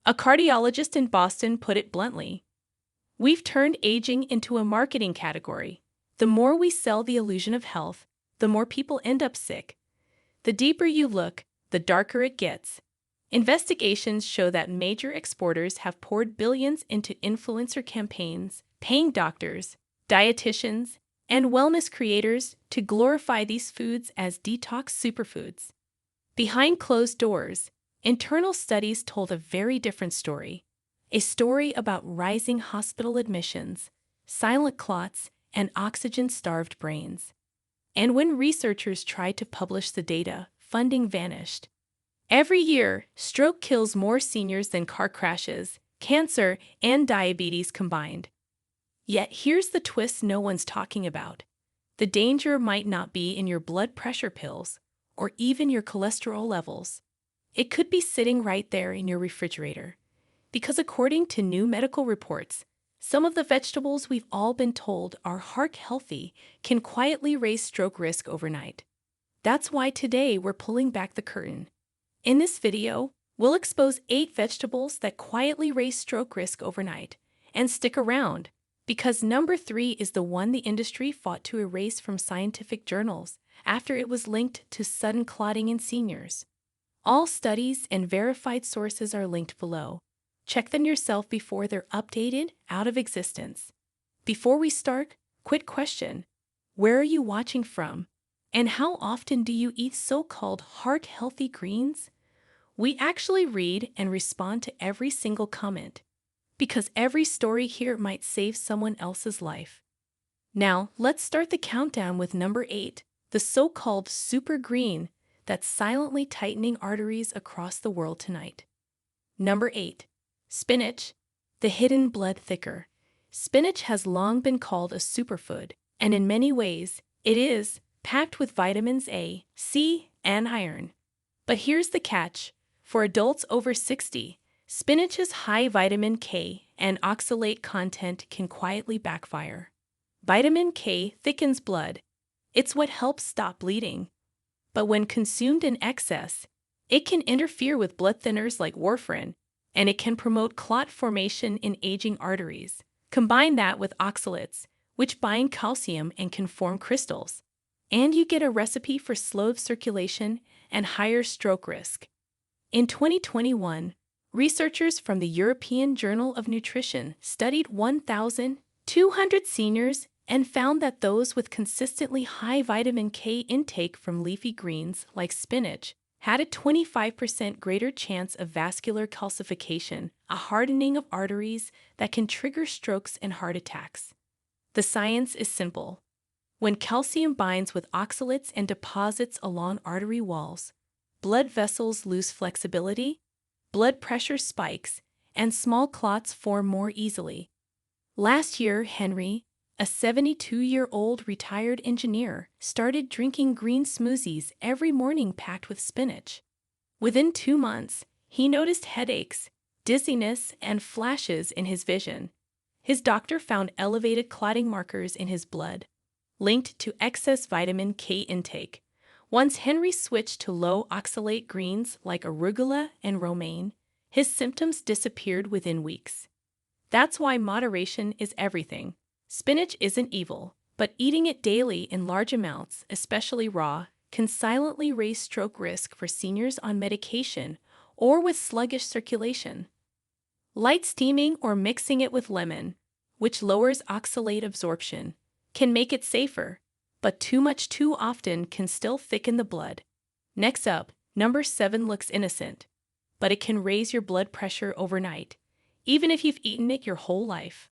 A cardiologist in Boston put it bluntly. We've turned aging into a marketing category. The more we sell the illusion of health, the more people end up sick. The deeper you look, the darker it gets. Investigations show that major exporters have poured billions into influencer campaigns, paying doctors, dietitians, and wellness creators to glorify these foods as detox superfoods. Behind closed doors, internal studies told a very different story. A story about rising hospital admissions, silent clots, and oxygen-starved brains. And when researchers tried to publish the data, funding vanished. Every year, stroke kills more seniors than car crashes, cancer, and diabetes combined. Yet here's the twist no one's talking about. The danger might not be in your blood pressure pills or even your cholesterol levels. It could be sitting right there in your refrigerator. Because according to new medical reports, some of the vegetables we've all been told are heart healthy can quietly raise stroke risk overnight. That's why today we're pulling back the curtain. In this video, we'll expose 8 vegetables that quietly raise stroke risk overnight. And stick around, because number 3 is the one the industry fought to erase from scientific journals after it was linked to sudden clotting in seniors. All studies and verified sources are linked below. Check them yourself before they're updated out of existence. Before we start, quick question. Where are you watching from? And how often do you eat so-called heart-healthy greens? We actually read and respond to every single comment, because every story here might save someone else's life. Now, let's start the countdown with number 8, the so-called super green that's silently tightening arteries across the world tonight. Number 8. Spinach, the hidden blood thicker. Spinach has long been called a superfood, and in many ways, it is, packed with vitamins A, C, and iron. But here's the catch. For adults over 60, spinach's high vitamin K and oxalate content can quietly backfire. Vitamin K thickens blood. It's what helps stop bleeding. But when consumed in excess, it can interfere with blood thinners like warfarin, and it can promote clot formation in aging arteries. Combine that with oxalates, which bind calcium and can form crystals, and you get a recipe for slowed circulation and higher stroke risk. In 2021, researchers from the European Journal of Nutrition studied 1,200 seniors and found that those with consistently high vitamin K intake from leafy greens like spinach had a 25% greater chance of vascular calcification, a hardening of arteries that can trigger strokes and heart attacks. The science is simple. When calcium binds with oxalates and deposits along artery walls, blood vessels lose flexibility, blood pressure spikes, and small clots form more easily. Last year, Henry, a 72-year-old retired engineer, started drinking green smoothies every morning packed with spinach. Within 2 months, he noticed headaches, dizziness, and flashes in his vision. His doctor found elevated clotting markers in his blood, linked to excess vitamin K intake. Once Henry switched to low oxalate greens like arugula and romaine, his symptoms disappeared within weeks. That's why moderation is everything. Spinach isn't evil, but eating it daily in large amounts, especially raw, can silently raise stroke risk for seniors on medication or with sluggish circulation. Light steaming or mixing it with lemon, which lowers oxalate absorption, can make it safer, but too much too often can still thicken the blood. Next up, number 7 looks innocent, but it can raise your blood pressure overnight, even if you've eaten it your whole life.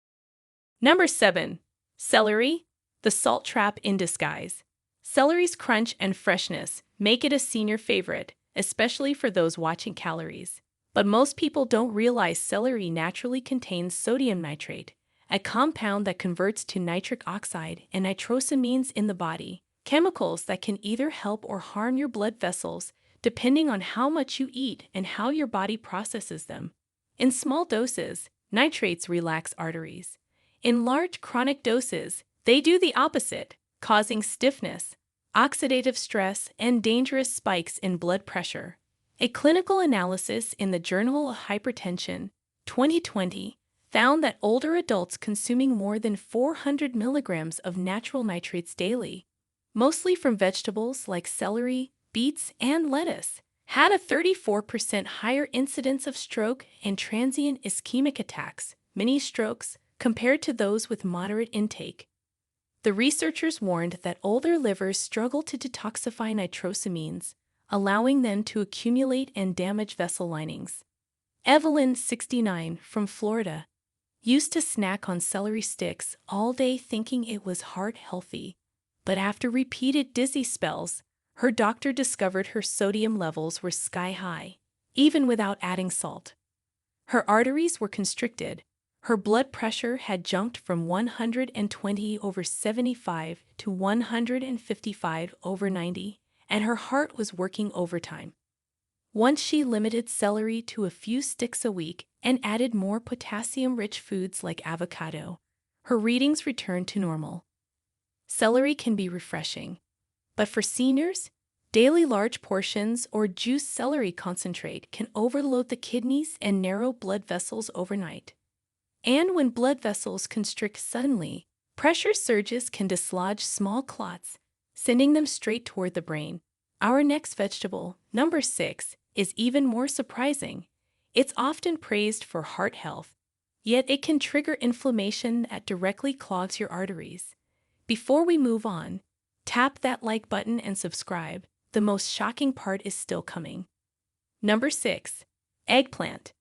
Number 7. Celery, the salt trap in disguise. Celery's crunch and freshness make it a senior favorite, especially for those watching calories. But most people don't realize celery naturally contains sodium nitrate, a compound that converts to nitric oxide and nitrosamines in the body, chemicals that can either help or harm your blood vessels depending on how much you eat and how your body processes them. In small doses, nitrates relax arteries. In large chronic doses, they do the opposite, causing stiffness, oxidative stress, and dangerous spikes in blood pressure. A clinical analysis in the Journal of Hypertension, 2020, found that older adults consuming more than 400 milligrams of natural nitrates daily, mostly from vegetables like celery, beets, and lettuce, had a 34% higher incidence of stroke and transient ischemic attacks, mini strokes, compared to those with moderate intake. The researchers warned that older livers struggle to detoxify nitrosamines, allowing them to accumulate and damage vessel linings. Evelyn, 69, from Florida, used to snack on celery sticks all day thinking it was heart healthy, but after repeated dizzy spells, her doctor discovered her sodium levels were sky high, even without adding salt. Her arteries were constricted, her blood pressure had jumped from 120/75 to 155/90, and her heart was working overtime. Once she limited celery to a few sticks a week and added more potassium-rich foods like avocado, her readings returned to normal. Celery can be refreshing, but for seniors, daily large portions or juice celery concentrate can overload the kidneys and narrow blood vessels overnight. And when blood vessels constrict suddenly, pressure surges can dislodge small clots, sending them straight toward the brain. Our next vegetable, number 6, is even more surprising. It's often praised for heart health, yet it can trigger inflammation that directly clogs your arteries. Before we move on, tap that like button and subscribe. The most shocking part is still coming. Number 6. Eggplant.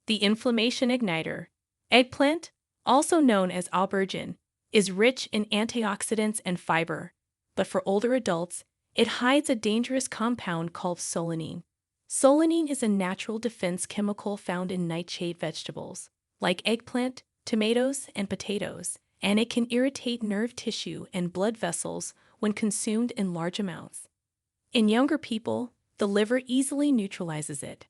The inflammation igniter. Eggplant, also known as aubergine, is rich in antioxidants and fiber, but for older adults, it hides a dangerous compound called solanine. Solanine is a natural defense chemical found in nightshade vegetables, like eggplant, tomatoes, and potatoes, and it can irritate nerve tissue and blood vessels when consumed in large amounts. In younger people, the liver easily neutralizes it.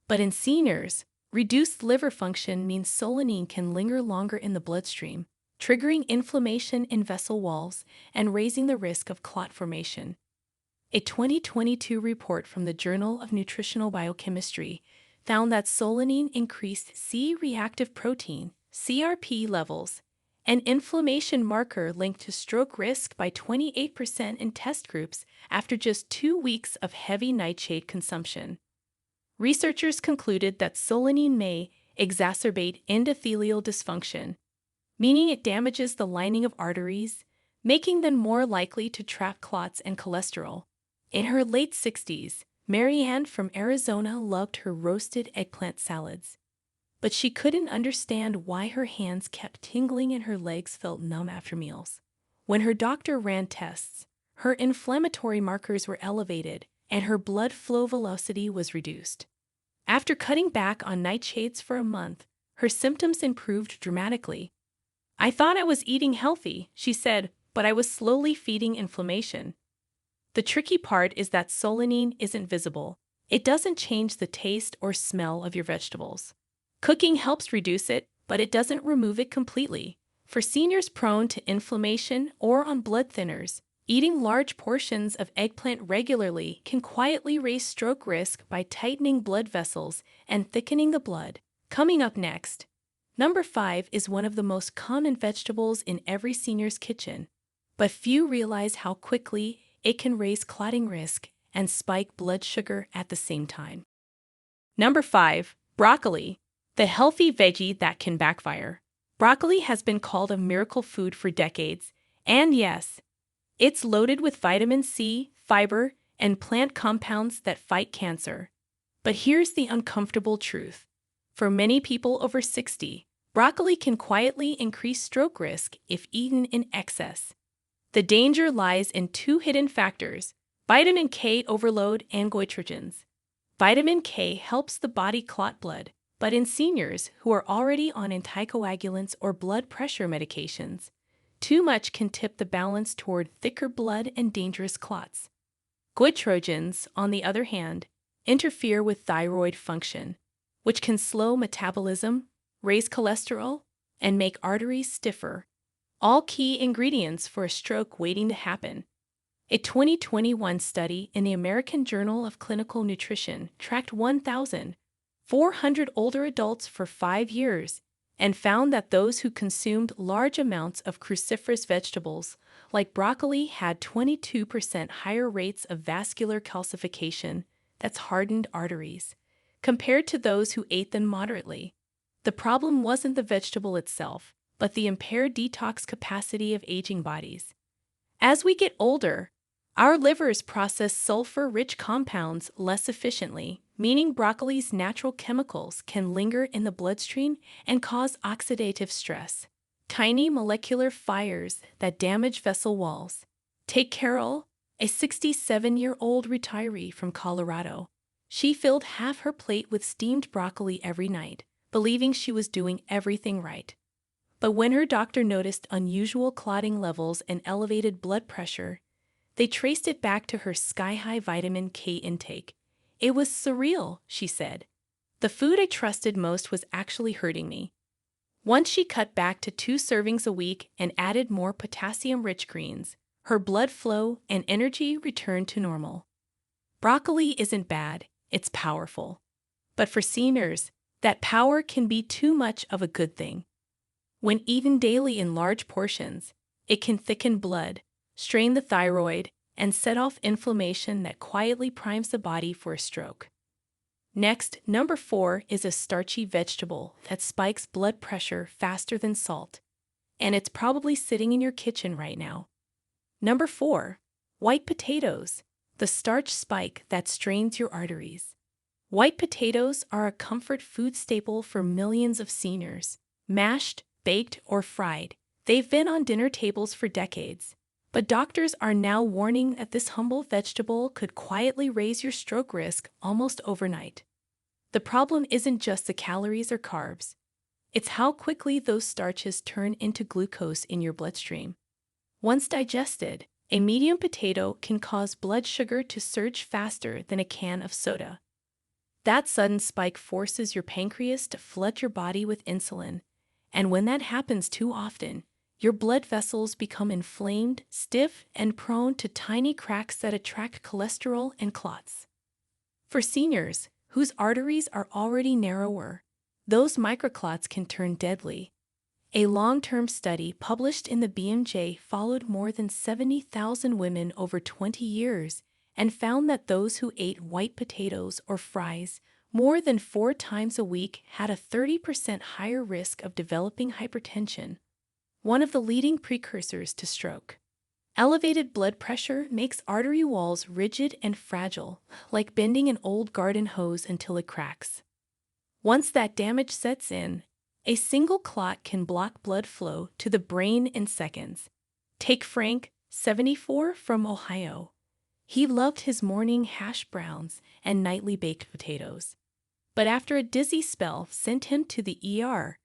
But in seniors, reduced liver function means solanine can linger longer in the bloodstream, triggering inflammation in vessel walls and raising the risk of clot formation. A 2022 report from the Journal of Nutritional Biochemistry found that solanine increased C-reactive protein, CRP levels, an inflammation marker linked to stroke risk by 28% in test groups after just 2 weeks of heavy nightshade consumption. Researchers concluded that solanine may exacerbate endothelial dysfunction, meaning it damages the lining of arteries, making them more likely to trap clots and cholesterol. In her late 60s, Marianne from Arizona loved her roasted eggplant salads, but she couldn't understand why her hands kept tingling and her legs felt numb after meals. When her doctor ran tests, her inflammatory markers were elevated and her blood flow velocity was reduced. After cutting back on nightshades for a month, her symptoms improved dramatically. "I thought I was eating healthy," she said, "but I was slowly feeding inflammation." The tricky part is that solanine isn't visible. It doesn't change the taste or smell of your vegetables. Cooking helps reduce it, but it doesn't remove it completely. For seniors prone to inflammation or on blood thinners, eating large portions of eggplant regularly can quietly raise stroke risk by tightening blood vessels and thickening the blood. Coming up next, number 5 is one of the most common vegetables in every senior's kitchen, but few realize how quickly it can raise clotting risk and spike blood sugar at the same time. Number 5, broccoli, the healthy veggie that can backfire. Broccoli has been called a miracle food for decades, and yes, it's loaded with vitamin C, fiber, and plant compounds that fight cancer. But here's the uncomfortable truth. For many people over 60, broccoli can quietly increase stroke risk if eaten in excess. The danger lies in 2 hidden factors: vitamin K overload and goitrogens. Vitamin K helps the body clot blood, but in seniors who are already on anticoagulants or blood pressure medications, too much can tip the balance toward thicker blood and dangerous clots. Goitrogens, on the other hand, interfere with thyroid function, which can slow metabolism, raise cholesterol, and make arteries stiffer, all key ingredients for a stroke waiting to happen. A 2021 study in the American Journal of Clinical Nutrition tracked 1,400 older adults for 5 years and found that those who consumed large amounts of cruciferous vegetables, like broccoli, had 22% higher rates of vascular calcification, that's hardened arteries, compared to those who ate them moderately. The problem wasn't the vegetable itself, but the impaired detox capacity of aging bodies. As we get older, our livers process sulfur-rich compounds less efficiently, meaning broccoli's natural chemicals can linger in the bloodstream and cause oxidative stress, tiny molecular fires that damage vessel walls. Take Carol, a 67-year-old retiree from Colorado. She filled half her plate with steamed broccoli every night, believing she was doing everything right. But when her doctor noticed unusual clotting levels and elevated blood pressure, they traced it back to her sky-high vitamin K intake. It was surreal, she said. The food I trusted most was actually hurting me. Once she cut back to 2 servings a week and added more potassium-rich greens, her blood flow and energy returned to normal. Broccoli isn't bad, it's powerful. But for seniors, that power can be too much of a good thing. When eaten daily in large portions, it can thicken blood, strain the thyroid, and set off inflammation that quietly primes the body for a stroke. Next, number 4 is a starchy vegetable that spikes blood pressure faster than salt, and it's probably sitting in your kitchen right now. Number 4, white potatoes, the starch spike that strains your arteries. White potatoes are a comfort food staple for millions of seniors. Mashed, baked, or fried, they've been on dinner tables for decades. But doctors are now warning that this humble vegetable could quietly raise your stroke risk almost overnight. The problem isn't just the calories or carbs. It's how quickly those starches turn into glucose in your bloodstream. Once digested, a medium potato can cause blood sugar to surge faster than a can of soda. That sudden spike forces your pancreas to flood your body with insulin, and when that happens too often, your blood vessels become inflamed, stiff, and prone to tiny cracks that attract cholesterol and clots. For seniors, whose arteries are already narrower, those microclots can turn deadly. A long-term study published in the BMJ followed more than 70,000 women over 20 years and found that those who ate white potatoes or fries more than 4 times a week had a 30% higher risk of developing hypertension, one of the leading precursors to stroke. Elevated blood pressure makes artery walls rigid and fragile, like bending an old garden hose until it cracks. Once that damage sets in, a single clot can block blood flow to the brain in seconds. Take Frank, 74, from Ohio. He loved his morning hash browns and nightly baked potatoes. But after a dizzy spell sent him to the ER,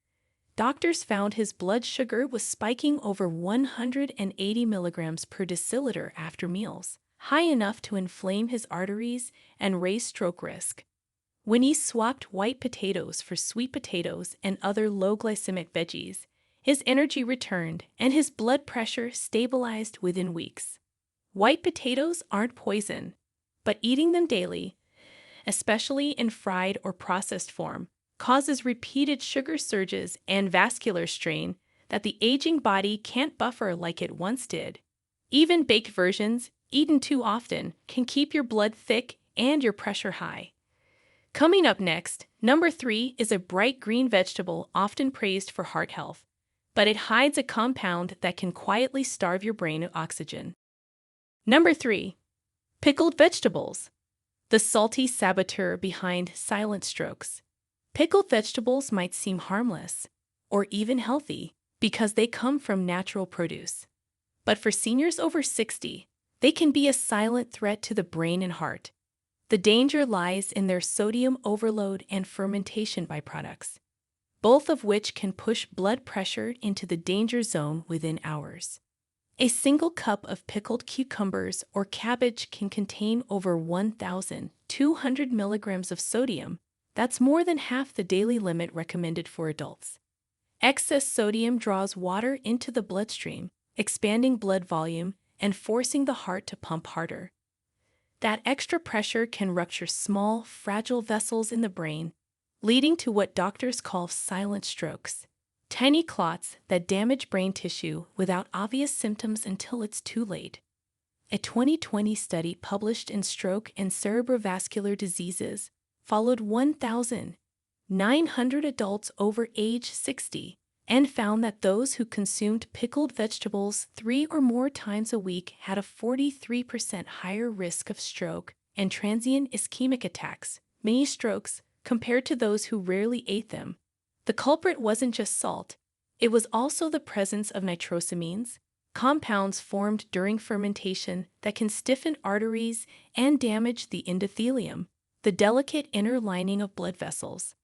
doctors found his blood sugar was spiking over 180 milligrams per deciliter after meals, high enough to inflame his arteries and raise stroke risk. When he swapped white potatoes for sweet potatoes and other low-glycemic veggies, his energy returned and his blood pressure stabilized within weeks. White potatoes aren't poison, but eating them daily, especially in fried or processed form, causes repeated sugar surges and vascular strain that the aging body can't buffer like it once did. Even baked versions, eaten too often, can keep your blood thick and your pressure high. Coming up next, number 3 is a bright green vegetable often praised for heart health, but it hides a compound that can quietly starve your brain of oxygen. Number 3. Pickled vegetables, the salty saboteur behind silent strokes. Pickled vegetables might seem harmless, or even healthy, because they come from natural produce. But for seniors over 60, they can be a silent threat to the brain and heart. The danger lies in their sodium overload and fermentation byproducts, both of which can push blood pressure into the danger zone within hours. A single cup of pickled cucumbers or cabbage can contain over 1,200 milligrams of sodium. That's more than half the daily limit recommended for adults. Excess sodium draws water into the bloodstream, expanding blood volume and forcing the heart to pump harder. That extra pressure can rupture small, fragile vessels in the brain, leading to what doctors call silent strokes, tiny clots that damage brain tissue without obvious symptoms until it's too late. A 2020 study published in Stroke and Cerebrovascular Diseases followed 1,900 adults over age 60 and found that those who consumed pickled vegetables 3 or more times a week had a 43% higher risk of stroke and transient ischemic attacks, mini strokes, compared to those who rarely ate them. The culprit wasn't just salt, it was also the presence of nitrosamines, compounds formed during fermentation that can stiffen arteries and damage the endothelium, the delicate inner lining of blood vessels.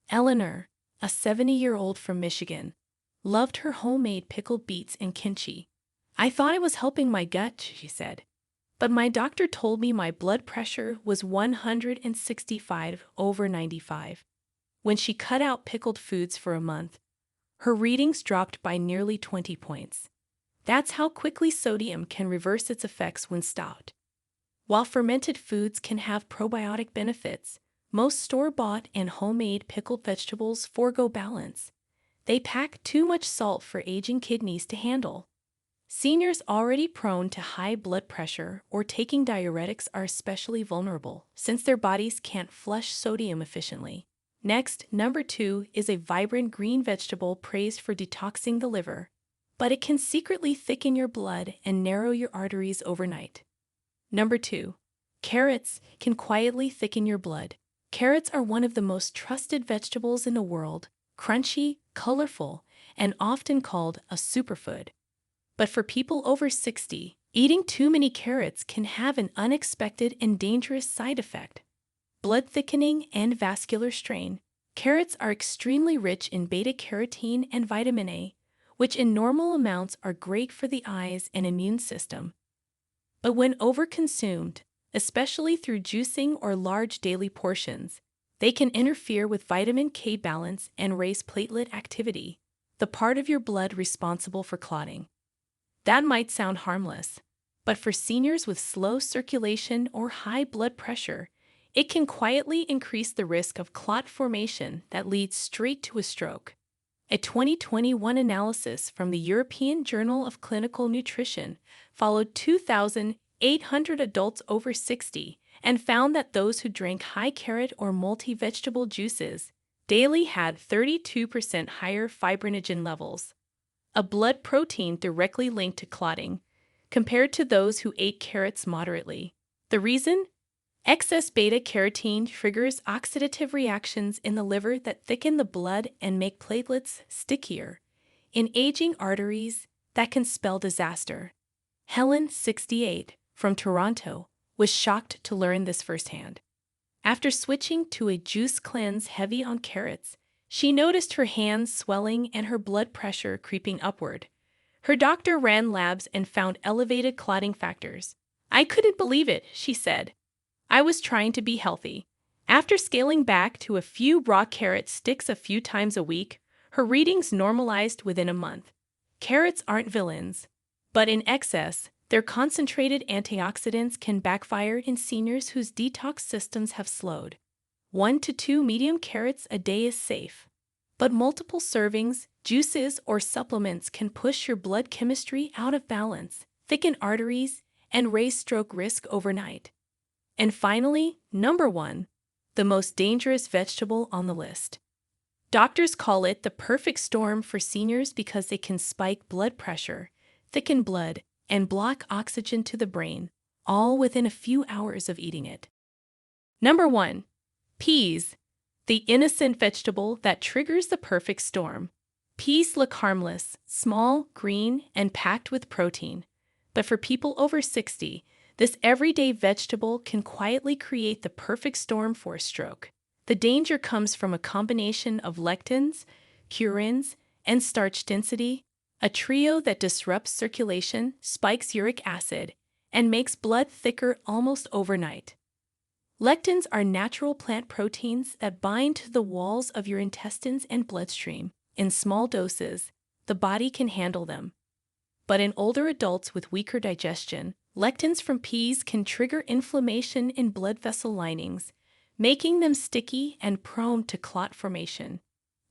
Eleanor, a 70-year-old from Michigan, loved her homemade pickled beets and kimchi. "I thought I was helping my gut," she said, "but my doctor told me my blood pressure was 165/95. When she cut out pickled foods for a month, her readings dropped by nearly 20 points. That's how quickly sodium can reverse its effects when stopped. While fermented foods can have probiotic benefits, most store-bought and homemade pickled vegetables forego balance. They pack too much salt for aging kidneys to handle. Seniors already prone to high blood pressure or taking diuretics are especially vulnerable, since their bodies can't flush sodium efficiently." Next, number 2 is a vibrant green vegetable praised for detoxing the liver, but it can secretly thicken your blood and narrow your arteries overnight. Number 2. Carrots can quietly thicken your blood. Carrots are one of the most trusted vegetables in the world, crunchy, colorful, and often called a superfood. But for people over 60, eating too many carrots can have an unexpected and dangerous side effect: blood thickening and vascular strain. Carrots are extremely rich in beta-carotene and vitamin A, which in normal amounts are great for the eyes and immune system. But when overconsumed, especially through juicing or large daily portions, they can interfere with vitamin K balance and raise platelet activity, the part of your blood responsible for clotting. That might sound harmless, but for seniors with slow circulation or high blood pressure, it can quietly increase the risk of clot formation that leads straight to a stroke. A 2021 analysis from the European Journal of Clinical Nutrition followed 2,800 adults over 60 and found that those who drank high carrot or multi-vegetable juices daily had 32% higher fibrinogen levels, a blood protein directly linked to clotting, compared to those who ate carrots moderately. The reason? Excess beta-carotene triggers oxidative reactions in the liver that thicken the blood and make platelets stickier. In aging arteries, that can spell disaster. Helen, 68, from Toronto, was shocked to learn this firsthand. After switching to a juice cleanse heavy on carrots, she noticed her hands swelling and her blood pressure creeping upward. Her doctor ran labs and found elevated clotting factors. "I couldn't believe it," she said. "I was trying to be healthy." After scaling back to a few raw carrot sticks a few times a week, her readings normalized within a month. Carrots aren't villains, but in excess, their concentrated antioxidants can backfire in seniors whose detox systems have slowed. 1 to 2 medium carrots a day is safe, but multiple servings, juices, or supplements can push your blood chemistry out of balance, thicken arteries, and raise stroke risk overnight. And finally, number 1, the most dangerous vegetable on the list. Doctors call it the perfect storm for seniors because it can spike blood pressure, thicken blood, and block oxygen to the brain, all within a few hours of eating it. Number 1. Peas, the innocent vegetable that triggers the perfect storm. Peas look harmless, small, green, and packed with protein. But for people over 60, this everyday vegetable can quietly create the perfect storm for a stroke. The danger comes from a combination of lectins, purines, and starch density, a trio that disrupts circulation, spikes uric acid, and makes blood thicker almost overnight. Lectins are natural plant proteins that bind to the walls of your intestines and bloodstream. In small doses, the body can handle them. But in older adults with weaker digestion, lectins from peas can trigger inflammation in blood vessel linings, making them sticky and prone to clot formation.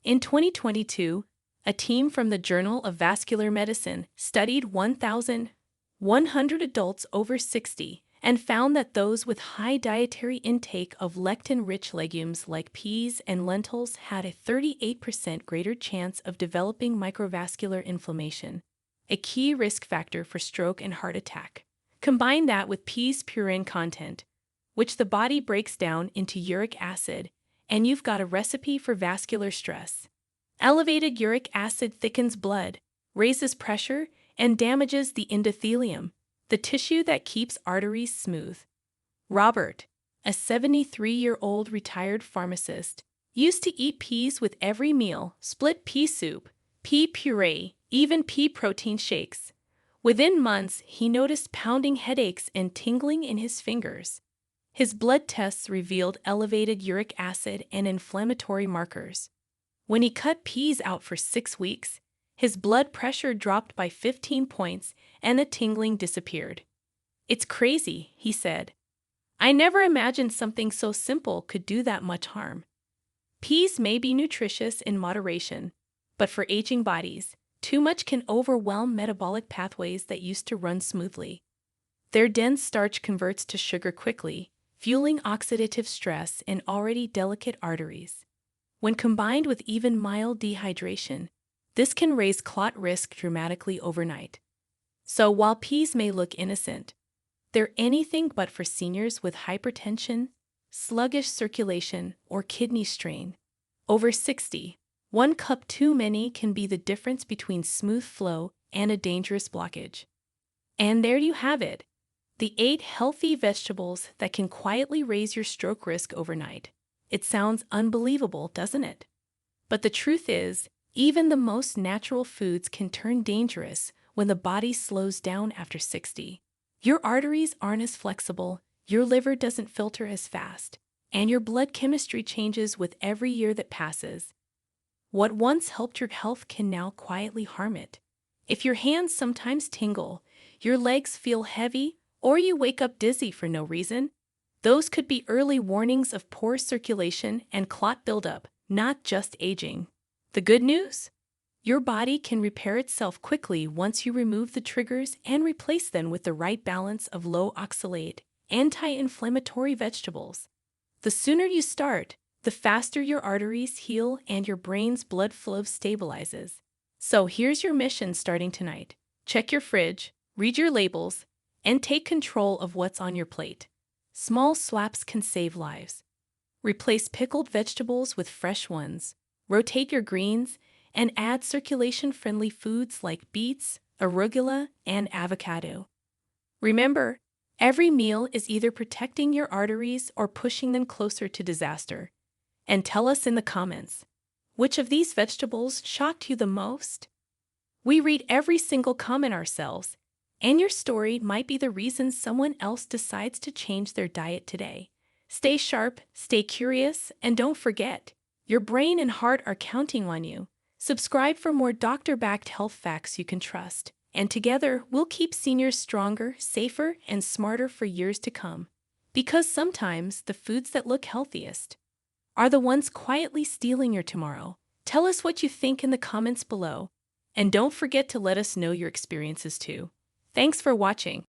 In 2022, a team from the Journal of Vascular Medicine studied 1,100 adults over 60 and found that those with high dietary intake of lectin-rich legumes like peas and lentils had a 38% greater chance of developing microvascular inflammation, a key risk factor for stroke and heart attack. Combine that with peas' purine content, which the body breaks down into uric acid, and you've got a recipe for vascular stress. Elevated uric acid thickens blood, raises pressure, and damages the endothelium, the tissue that keeps arteries smooth. Robert, a 73-year-old retired pharmacist, used to eat peas with every meal, split pea soup, pea puree, even pea protein shakes. Within months, he noticed pounding headaches and tingling in his fingers. His blood tests revealed elevated uric acid and inflammatory markers. When he cut peas out for 6 weeks, his blood pressure dropped by 15 points and the tingling disappeared. "It's crazy," he said. "I never imagined something so simple could do that much harm." Peas may be nutritious in moderation, but for aging bodies, too much can overwhelm metabolic pathways that used to run smoothly. Their dense starch converts to sugar quickly, fueling oxidative stress in already delicate arteries. When combined with even mild dehydration, this can raise clot risk dramatically overnight. So while peas may look innocent, they're anything but for seniors with hypertension, sluggish circulation, or kidney strain. Over 60, 1 cup too many can be the difference between smooth flow and a dangerous blockage. And there you have it, the 8 healthy vegetables that can quietly raise your stroke risk overnight. It sounds unbelievable, doesn't it? But the truth is, even the most natural foods can turn dangerous when the body slows down after 60. Your arteries aren't as flexible, your liver doesn't filter as fast, and your blood chemistry changes with every year that passes. What once helped your health can now quietly harm it. If your hands sometimes tingle, your legs feel heavy, or you wake up dizzy for no reason, those could be early warnings of poor circulation and clot buildup, not just aging. The good news? Your body can repair itself quickly once you remove the triggers and replace them with the right balance of low oxalate, anti-inflammatory vegetables. The sooner you start, the faster your arteries heal and your brain's blood flow stabilizes. So here's your mission starting tonight. Check your fridge, read your labels, and take control of what's on your plate. Small swaps can save lives. Replace pickled vegetables with fresh ones. Rotate your greens and add circulation-friendly foods like beets, arugula, and avocado. Remember, every meal is either protecting your arteries or pushing them closer to disaster. And tell us in the comments, which of these vegetables shocked you the most? We read every single comment ourselves, and your story might be the reason someone else decides to change their diet today. Stay sharp, stay curious, and don't forget, your brain and heart are counting on you. Subscribe for more doctor-backed health facts you can trust, and together we'll keep seniors stronger, safer, and smarter for years to come. Because sometimes the foods that look healthiest are the ones quietly stealing your tomorrow. Tell us what you think in the comments below, and don't forget to let us know your experiences too. Thanks for watching.